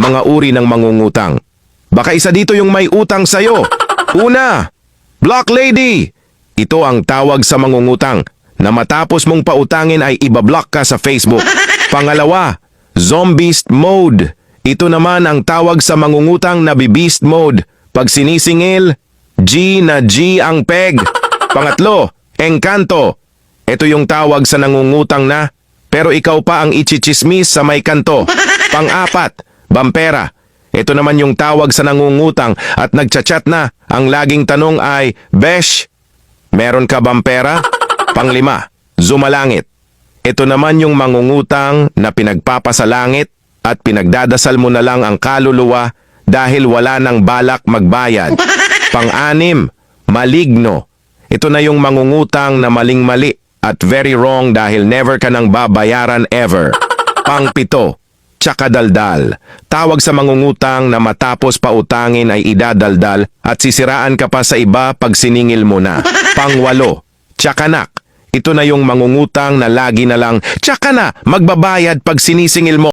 mga uri ng mangungutang. Baka isa dito yung may utang sa'yo. Una, Block Lady. Ito ang tawag sa mangungutang na matapos mong pautangin ay ibablock ka sa Facebook. Pangalawa, Zombieist Mode. Ito naman ang tawag sa mangungutang na Beast Mode. Pag sinisingil, G na G ang peg. Pangatlo, Engkanto. Ito yung tawag sa nangungutang na, pero ikaw pa ang ichichismis sa may kanto. Pang-apat, Bampera. Ito naman yung tawag sa nangungutang at nagchat-chat na. Ang laging tanong ay, Besh, meron ka bang pera? Panglima, Zumalangit. Ito naman yung mangungutang na pinagpapasalangit at pinagdadasal mo na lang ang kaluluwa dahil wala nang balak magbayad. Pang-anim, Maligno. Ito na yung mangungutang na maling-mali at very wrong dahil never ka nang babayaran ever. Pang-pito, Tsakadaldal. Tawag sa mangungutang na matapos pautangin ay idadaldal at sisiraan ka pa sa iba pag siningil mo na. Pang-walo, Tsakanak. Ito na yung mangungutang na lagi na lang, "Tsaka na, magbabayad pag sinisingil mo."